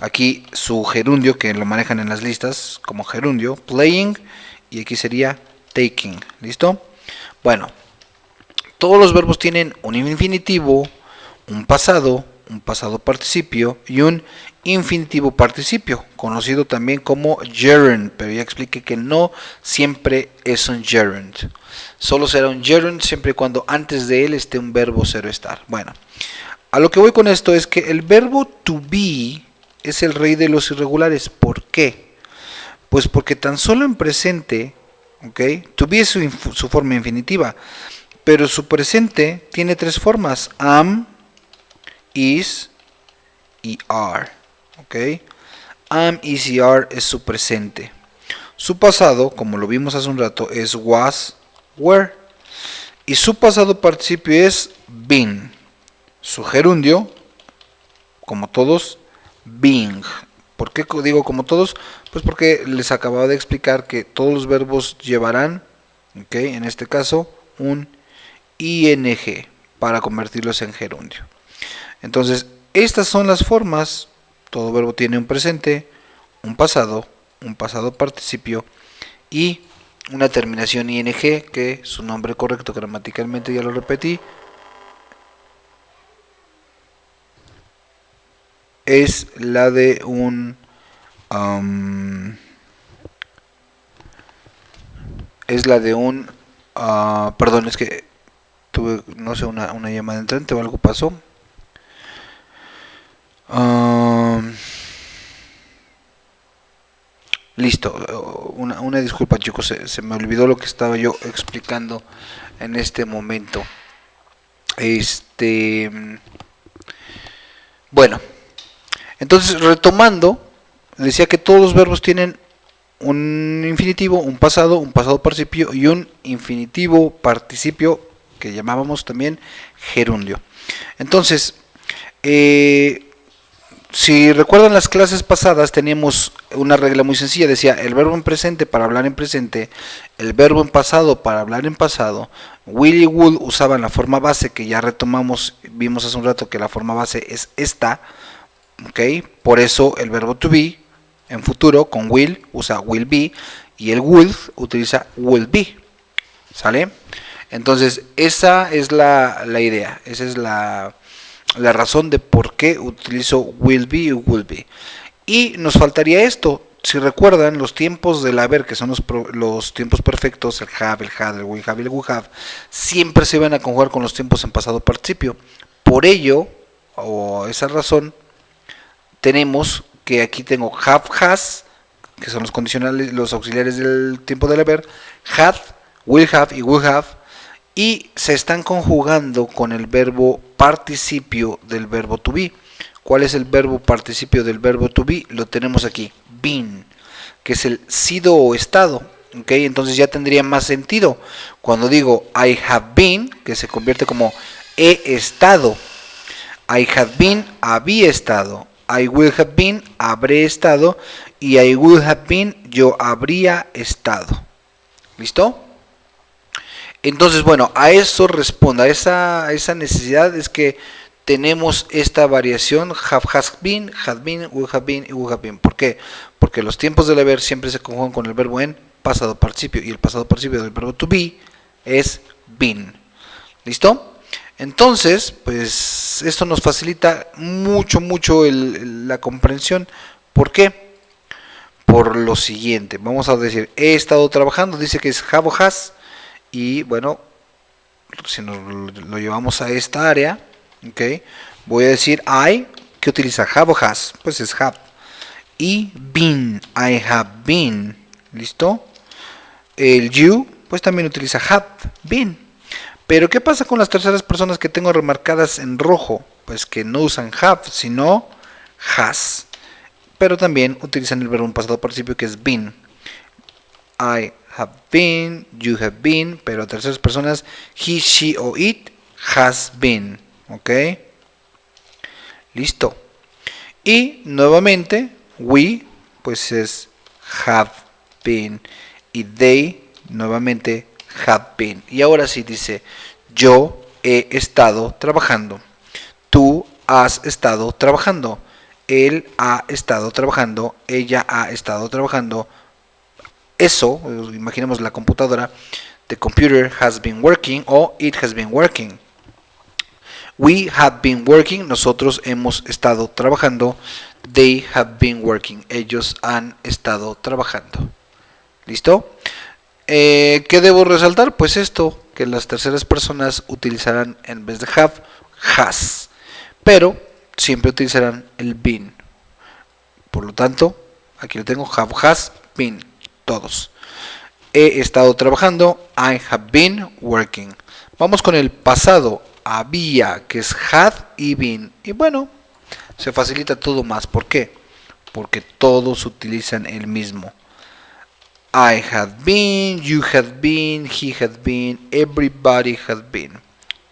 Aquí su gerundio, que lo manejan en las listas como gerundio, playing, y aquí sería taking. ¿Listo? Bueno, todos los verbos tienen un infinitivo, un pasado participio y un infinitivo participio, conocido también como gerund, pero ya expliqué que no siempre es un gerund. Solo será un gerund siempre y cuando antes de él esté un verbo ser o estar. Bueno, a lo que voy con esto es que el verbo to be es el rey de los irregulares. ¿Por qué? Pues porque tan solo en presente, ¿ok? To be es su forma infinitiva, pero su presente tiene tres formas: am, is y are. ¿Ok? Am, is y are es su presente. Su pasado, como lo vimos hace un rato, es was, were. Y su pasado participio es been. Su gerundio, como todos, being. ¿Por qué digo como todos? Pues porque les acababa de explicar que todos los verbos llevarán, ¿ok? En este caso, un ing para convertirlos en gerundio. Entonces, estas son las formas. Todo verbo tiene un presente, un pasado participio y una terminación ing, que su nombre correcto gramaticalmente ya lo repetí, es la de un perdón, es que tuve, no sé, una llamada entrante o algo pasó. Listo, una disculpa, chicos, se me olvidó lo que estaba yo explicando en este momento. Bueno, entonces, retomando, decía que todos los verbos tienen un infinitivo, un pasado participio y un infinitivo participio que llamábamos también gerundio. Entonces, si recuerdan las clases pasadas, teníamos una regla muy sencilla. Decía el verbo en presente para hablar en presente, el verbo en pasado para hablar en pasado. Will y would usaban la forma base, que ya retomamos, vimos hace un rato que la forma base es esta. ¿Okay? Por eso el verbo to be en futuro con will usa will be, y el would utiliza will be. ¿Sale? Entonces esa es la idea, esa es la razón de por qué utilizo will be y will be. Y nos faltaría esto. Si recuerdan, los tiempos del haber, que son los tiempos perfectos, el have, el had, el will have y el would have, siempre se van a conjugar con los tiempos en pasado participio. Por ello, o esa razón, tenemos que aquí tengo have, has, que son los condicionales, los auxiliares del tiempo del haber, had, will have y would have, y se están conjugando con el verbo participio del verbo to be. ¿Cuál es el verbo participio del verbo to be? Lo tenemos aquí, been, que es el sido o estado. ¿Ok? Entonces ya tendría más sentido cuando digo I have been, que se convierte como he estado. I have been, había estado. I will have been, habré estado. Y I will have been, yo habría estado. ¿Listo? Entonces, bueno, a eso responde, a esa necesidad es que tenemos esta variación have, has been, will have been y will have been. ¿Por qué? Porque los tiempos del haber siempre se conjugan con el verbo en pasado participio y el pasado participio del verbo to be es been. ¿Listo? Entonces, pues esto nos facilita mucho la comprensión. ¿Por qué? Por lo siguiente, vamos a decir, he estado trabajando, dice que es have o has, y bueno, si nos lo llevamos a esta área, ¿ok? Voy a decir I, ¿qué utiliza have o has? Pues es have. Y been, I have been, ¿listo? El you, pues también utiliza have, been. Pero ¿qué pasa con las terceras personas que tengo remarcadas en rojo? Pues que no usan have, sino has. Pero también utilizan el verbo en pasado participio que es been. I have been, you have been, pero a terceras personas, he, she o it has been. ¿Ok? Listo. Y nuevamente, we, pues es have been. Y they, nuevamente, have been. Y ahora sí dice, yo he estado trabajando. Tú has estado trabajando. Él ha estado trabajando. Ella ha estado trabajando. Eso, imaginemos la computadora. The computer has been working o it has been working. We have been working. Nosotros hemos estado trabajando. They have been working. Ellos han estado trabajando. ¿Listo? ¿Qué debo resaltar? Pues esto, que las terceras personas utilizarán en vez de have, has, pero siempre utilizarán el been. Por lo tanto, aquí lo tengo, have, has, been, todos. He estado trabajando, I have been working. Vamos con el pasado, había, que es had y been. Y bueno, se facilita todo más. ¿Por qué? Porque todos utilizan el mismo. I had been, you had been, he had been, everybody had been.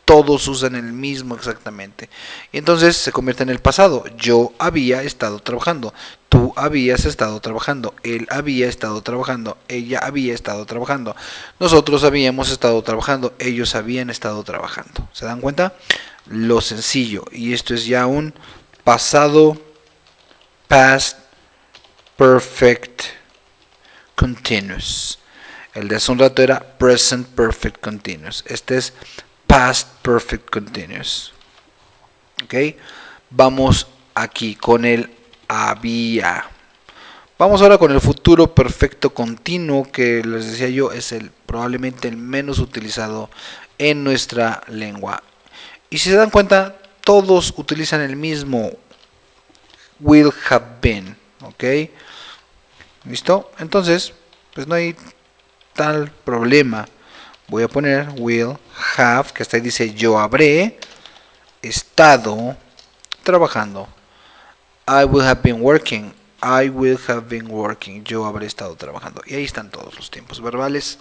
Todos usan el mismo exactamente. Y entonces se convierte en el pasado. Yo había estado trabajando. Tú habías estado trabajando. Él había estado trabajando. Ella había estado trabajando. Nosotros habíamos estado trabajando. Ellos habían estado trabajando. ¿Se dan cuenta? Lo sencillo. Y esto es ya un pasado past perfect continuous. El de hace un rato era present perfect continuous. Este es past perfect continuous. Ok. Vamos aquí con el había. Vamos ahora con el futuro perfecto continuo, que les decía yo es probablemente el menos utilizado en nuestra lengua. Y si se dan cuenta, todos utilizan el mismo will have been. Ok. ¿Listo? Entonces, pues no hay tal problema. Voy a poner will have, que hasta ahí dice yo habré estado trabajando. I will have been working. I will have been working. Yo habré estado trabajando. Y ahí están todos los tiempos verbales.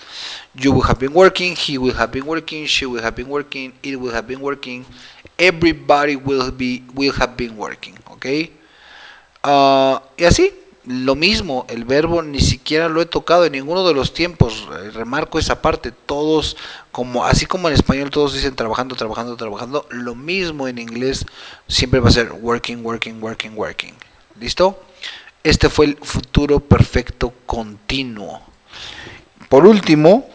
You will have been working. He will have been working. She will have been working. It will have been working. Everybody will have been working. ¿Ok? Y así. Lo mismo, el verbo ni siquiera lo he tocado en ninguno de los tiempos. Remarco esa parte. Todos, así como en español todos dicen trabajando, trabajando, trabajando, lo mismo en inglés siempre va a ser working, working, working, working. ¿Listo? Este fue el futuro perfecto continuo. Por último,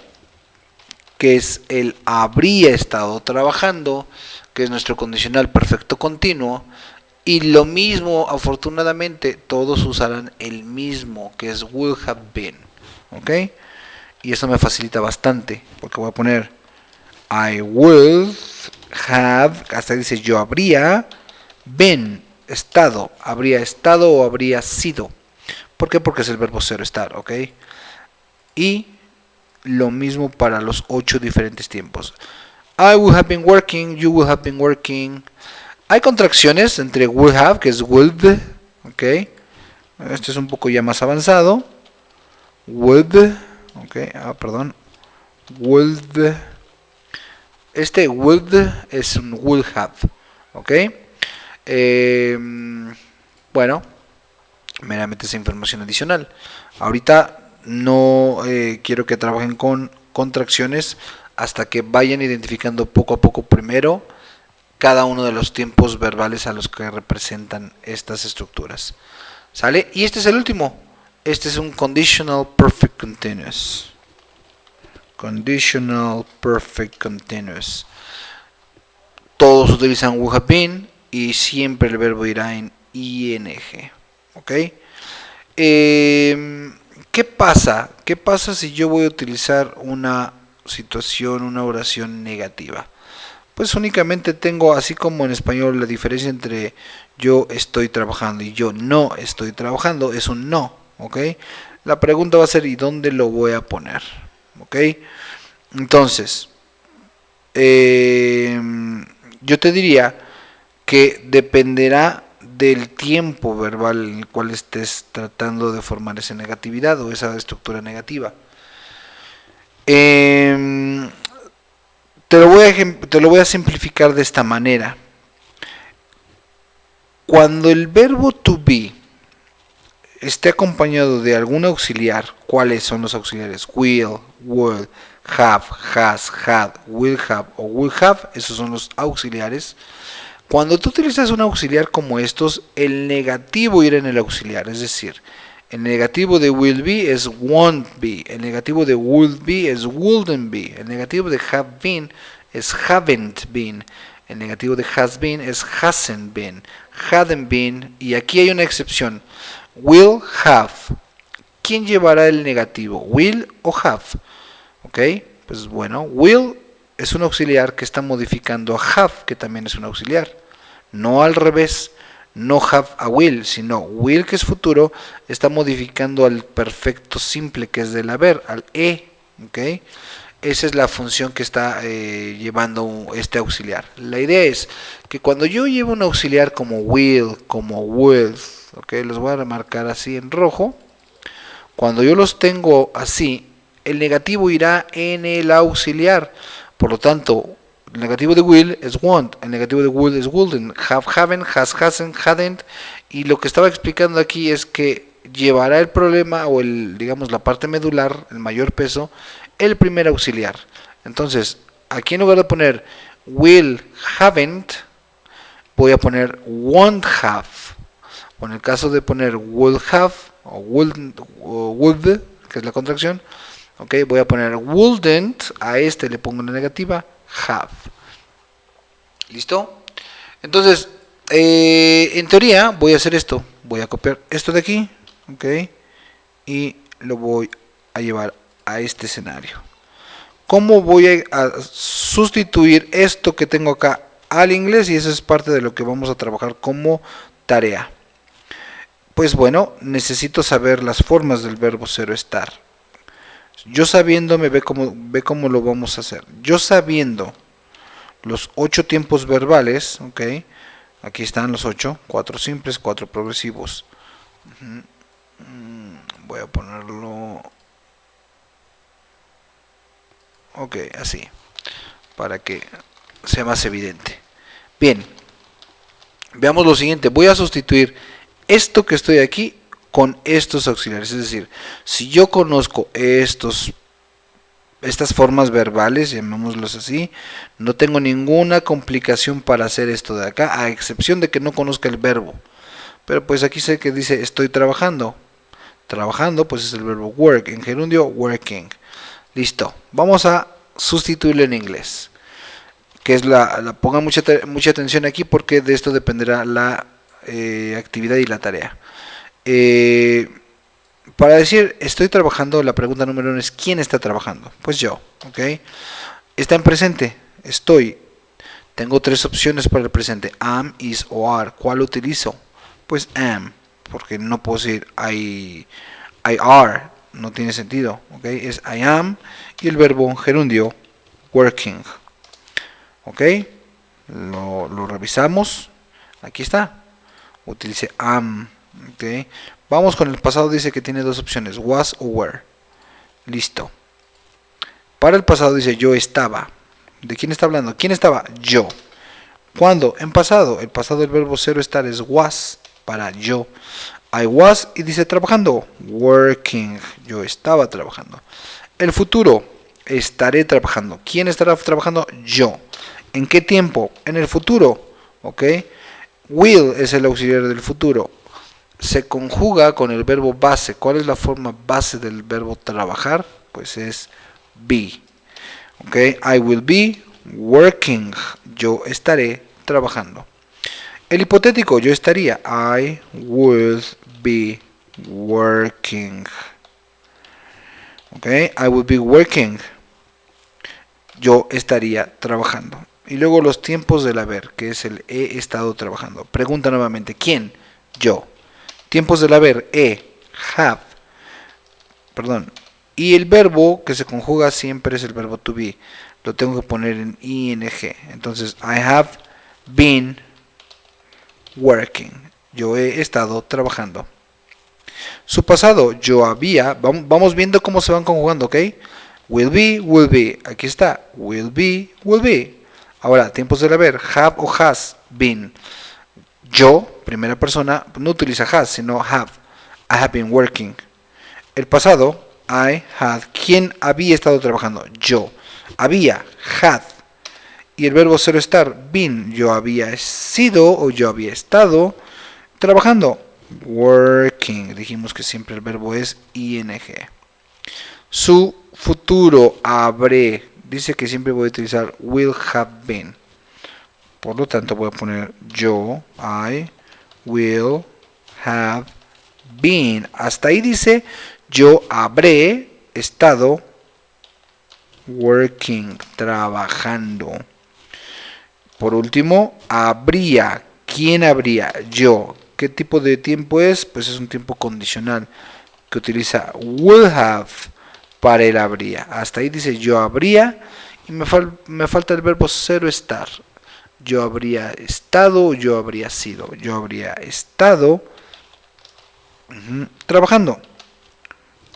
que es el habría estado trabajando, que es nuestro condicional perfecto continuo. Y lo mismo, afortunadamente, todos usarán el mismo, que es will have been. ¿Ok? Y eso me facilita bastante, porque voy a poner I will have, hasta dice yo habría been, estado, habría estado o habría sido. ¿Por qué? Porque es el verbo ser, estar. ¿Ok? Y lo mismo para los 8 diferentes tiempos. I will have been working, you will have been working, Hay contracciones entre will have, que es would, ok. Este es un poco ya más avanzado. Would, ok, perdón. Would. Este would es un would have, ok. Bueno, meramente esa información adicional. Ahorita no quiero que trabajen con contracciones hasta que vayan identificando poco a poco primero cada uno de los tiempos verbales a los que representan estas estructuras. ¿Sale? Y este es el último. Este es un Conditional Perfect Continuous. Conditional Perfect Continuous. Todos utilizan would have been y siempre el verbo irá en ing. ¿Ok? ¿Qué pasa? ¿Qué pasa si yo voy a utilizar una situación, una oración negativa? Pues únicamente tengo, así como en español, la diferencia entre yo estoy trabajando y yo no estoy trabajando es un no, ¿ok? La pregunta va a ser ¿y dónde lo voy a poner? ¿Ok? Entonces, yo te diría que dependerá del tiempo verbal en el cual estés tratando de formar esa negatividad o esa estructura negativa. Te lo voy a simplificar de esta manera. Cuando el verbo to be esté acompañado de algún auxiliar, ¿cuáles son los auxiliares? Will, would, have, has, had, will have o will have, esos son los auxiliares. Cuando tú utilizas un auxiliar como estos, el negativo irá en el auxiliar, es decir, el negativo de will be es won't be, el negativo de would be es wouldn't be, el negativo de have been es haven't been, el negativo de has been es hasn't been, hadn't been, y aquí hay una excepción, will have. ¿Quién llevará el negativo? ¿Will o have? ¿Ok? Pues bueno, will es un auxiliar que está modificando a have, que también es un auxiliar. No al revés, no have a will, sino will, que es futuro, está modificando al perfecto simple, que es del haber, al ¿ok? Esa es la función que está llevando este auxiliar. La idea es que cuando yo llevo un auxiliar como will, como will, ¿ok? Los voy a remarcar así en rojo. Cuando yo los tengo así, el negativo irá en el auxiliar. Por lo tanto, el negativo de will es won't, el negativo de would es wouldn't, have, haven't, has, hasn't, hadn't. Y lo que estaba explicando aquí es que llevará el problema o digamos la parte medular, el mayor peso, el primer auxiliar. Entonces, aquí en lugar de poner will haven't, voy a poner won't have. O en el caso de poner would have o would, que es la contracción, ok, voy a poner wouldn't, a este le pongo una negativa, have. ¿Listo? Entonces, en teoría voy a hacer esto. Voy a copiar esto de aquí, ok, y lo voy a llevar a este escenario. ¿Cómo voy a sustituir esto que tengo acá al inglés? Y eso es parte de lo que vamos a trabajar como tarea. Pues bueno, necesito saber las formas del verbo ser o estar. Yo sabiéndome, ve cómo lo vamos a hacer. Yo sabiendo los 8 tiempos verbales, ok, aquí están los 8, 4 simples, 4 progresivos. Voy a ponerlo, ok, así, para que sea más evidente. Bien, veamos lo siguiente. Voy a sustituir esto que estoy aquí con estos auxiliares, es decir, si yo conozco estas formas verbales, llamémoslos así, no tengo ninguna complicación para hacer esto de acá, a excepción de que no conozca el verbo. Pero pues aquí sé que dice estoy trabajando. Trabajando pues es el verbo work, en gerundio working. Listo, vamos a sustituirlo en inglés, que es pongan mucha atención aquí porque de esto dependerá la actividad y la tarea. Para decir estoy trabajando, la pregunta número 1 es ¿quién está trabajando? Pues yo, ¿ok? Está en presente, estoy. Tengo 3 opciones para el presente, am, is o are. ¿Cuál utilizo? Pues am, porque no puedo decir I are, no tiene sentido, ¿ok? Es I am y el verbo gerundio working, ¿ok? Lo revisamos, Aquí está. Utilice am. Okay. Vamos con el pasado, dice que tiene dos opciones, was o were. Listo. Para el pasado dice yo estaba. ¿De quién está hablando? ¿Quién estaba? Yo. ¿Cuándo? En pasado. El pasado del verbo ser o estar es was, para yo. I was, y dice trabajando. Working. Yo estaba trabajando. El futuro. Estaré trabajando. ¿Quién estará trabajando? Yo. ¿En qué tiempo? En el futuro. ¿Ok? Will es el auxiliar del futuro. Se conjuga con el verbo base. ¿Cuál es la forma base del verbo trabajar? Pues es be. ¿Ok? I will be working. Yo estaré trabajando. El hipotético, yo estaría. I would be working. ¿Ok? I would be working. Yo estaría trabajando. Y luego los tiempos del haber, que es el he estado trabajando. Pregunta nuevamente, ¿quién? Yo. Tiempos del haber, have. Perdón. Y el verbo que se conjuga siempre es el verbo to be. Lo tengo que poner en ing. Entonces, I have been working. Yo he estado trabajando. Su pasado, yo había. Vamos viendo cómo se van conjugando, ¿ok? Will be, will be. Aquí está. Will be, will be. Ahora, tiempos del haber. Have o has been. Yo, primera persona, no utiliza has, sino have. I have been working. El pasado, I had. ¿Quién había estado trabajando? Yo. Había, had. Y el verbo ser o estar, been. Yo había sido o yo había estado trabajando. Working. Dijimos que siempre el verbo es ing. Su futuro, habré. Dice que siempre voy a utilizar will have been. Por lo tanto voy a poner yo, I will have been. Hasta ahí dice yo habré estado working, trabajando. Por último, habría. ¿Quién habría? Yo. ¿Qué tipo de tiempo es? Pues es un tiempo condicional que utiliza will have para el habría. Hasta ahí dice yo habría y me falta el verbo ser o estar. Yo habría estado, yo habría sido. Yo habría estado trabajando.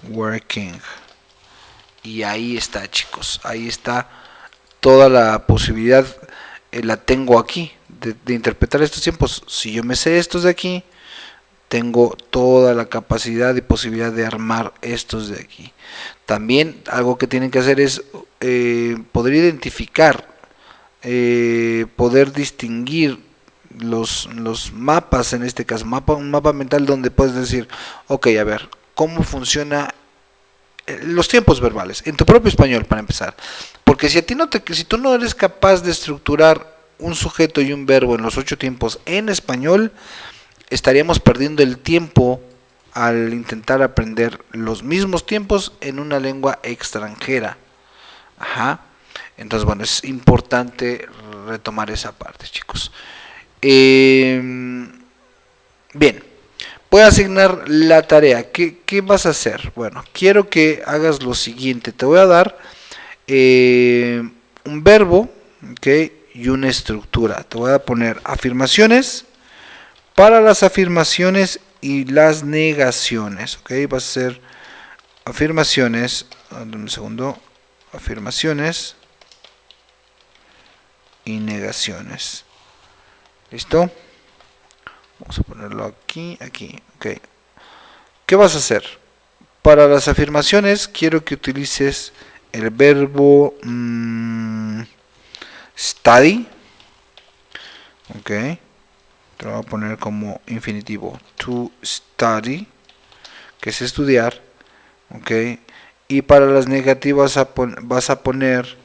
Working. Y ahí está, chicos. Ahí está toda la posibilidad. La tengo aquí de interpretar estos tiempos. Si yo me sé estos de aquí, tengo toda la capacidad y posibilidad de armar estos de aquí. También algo que tienen que hacer es poder identificar, poder distinguir los mapas, en este caso un mapa mental donde puedes decir, ok, a ver, ¿cómo funciona los tiempos verbales? En tu propio español, para empezar. Porque si tú no eres capaz de estructurar un sujeto y un verbo en los 8 tiempos en español, estaríamos perdiendo el tiempo al intentar aprender los mismos tiempos en una lengua extranjera. Entonces, bueno, es importante retomar esa parte, chicos. Bien, voy a asignar la tarea. ¿Qué vas a hacer? Bueno, quiero que hagas lo siguiente. Te voy a dar un verbo, ¿okay? Y una estructura. Te voy a poner afirmaciones. Para las afirmaciones y las negaciones, ¿ok? Va a ser afirmaciones, un segundo, afirmaciones y negaciones. ¿Listo? Vamos a ponerlo aquí, ok. ¿Qué vas a hacer? Para las afirmaciones quiero que utilices el verbo study, ok. Te lo voy a poner como infinitivo. To study, que es estudiar. Ok. Y para las negativas vas a poner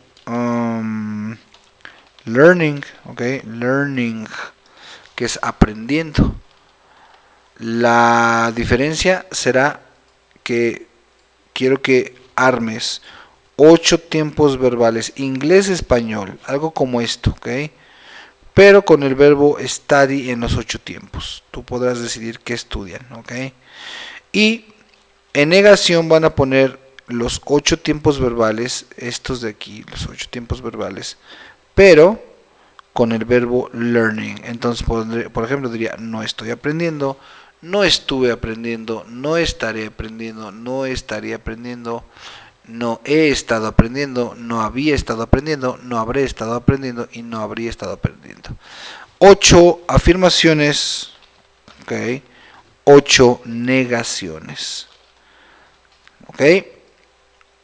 learning. Ok. Learning, que es aprendiendo. La diferencia será que quiero que armes 8 tiempos verbales. Inglés-español. Algo como esto. Ok. Pero con el verbo study en los 8 tiempos. Tú podrás decidir qué estudian, ¿ok? Y en negación van a poner los 8 tiempos verbales, estos de aquí, los 8 tiempos verbales, pero con el verbo learning. Entonces, por ejemplo, diría no estoy aprendiendo, no estuve aprendiendo, no estaré aprendiendo, no estaría aprendiendo, no he estado aprendiendo, no había estado aprendiendo, no habré estado aprendiendo y no habría estado aprendiendo. 8 afirmaciones, ok, 8 negaciones, ok.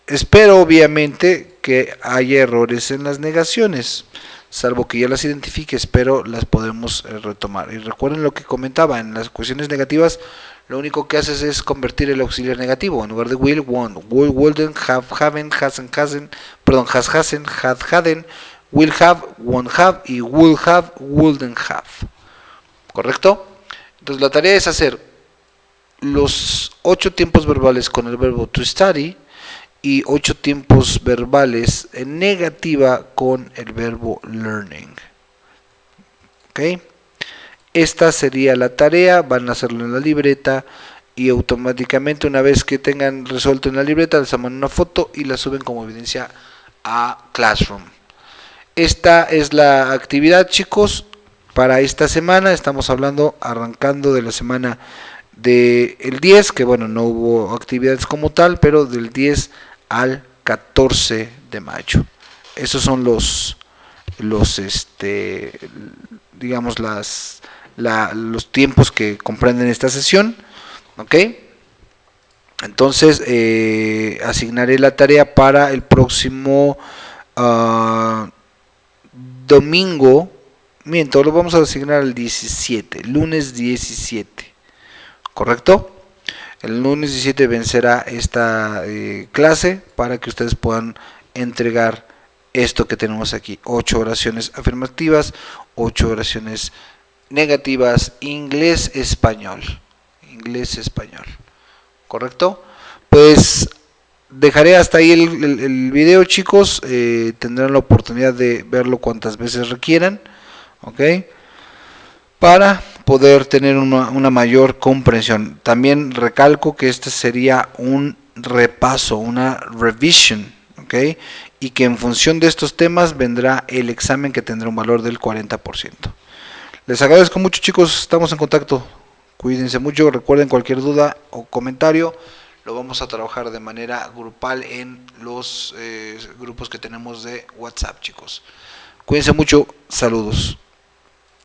Espero obviamente que haya errores en las negaciones, salvo que ya las identifiques, pero las podemos retomar. Y recuerden lo que comentaba, en las cuestiones negativas lo único que haces es convertir el auxiliar negativo. En lugar de will, won't, will, wouldn't, have, haven't, hasn't, perdón, hasn't, had, hadn't, will have, won't have y would have, wouldn't have. ¿Correcto? Entonces la tarea es hacer los 8 tiempos verbales con el verbo to study y 8 tiempos verbales en negativa con el verbo learning. ¿Ok? Esta sería la tarea, van a hacerlo en la libreta y automáticamente una vez que tengan resuelto en la libreta les toman una foto y la suben como evidencia a Classroom. Esta es la actividad, chicos, para esta semana. Estamos hablando, arrancando de la semana del 10, que bueno, no hubo actividades como tal, pero del 10 al 14 de mayo. Esos son los digamos los tiempos que comprenden esta sesión, ¿ok? Entonces asignaré la tarea para el próximo domingo. Miento, lo vamos a asignar al 17, lunes 17, ¿correcto? El lunes 17 vencerá esta clase para que ustedes puedan entregar esto que tenemos aquí: 8 oraciones afirmativas, 8 oraciones negativas, inglés-español, ¿correcto? Pues dejaré hasta ahí el video, chicos. Tendrán la oportunidad de verlo cuantas veces requieran, ¿ok? Para poder tener una mayor comprensión. También recalco que este sería un repaso, una revision, ¿ok? Y que en función de estos temas vendrá el examen, que tendrá un valor del 40%. Les agradezco mucho, chicos, estamos en contacto. Cuídense mucho, recuerden, cualquier duda o comentario lo vamos a trabajar de manera grupal en los grupos que tenemos de WhatsApp, chicos. Cuídense mucho, saludos.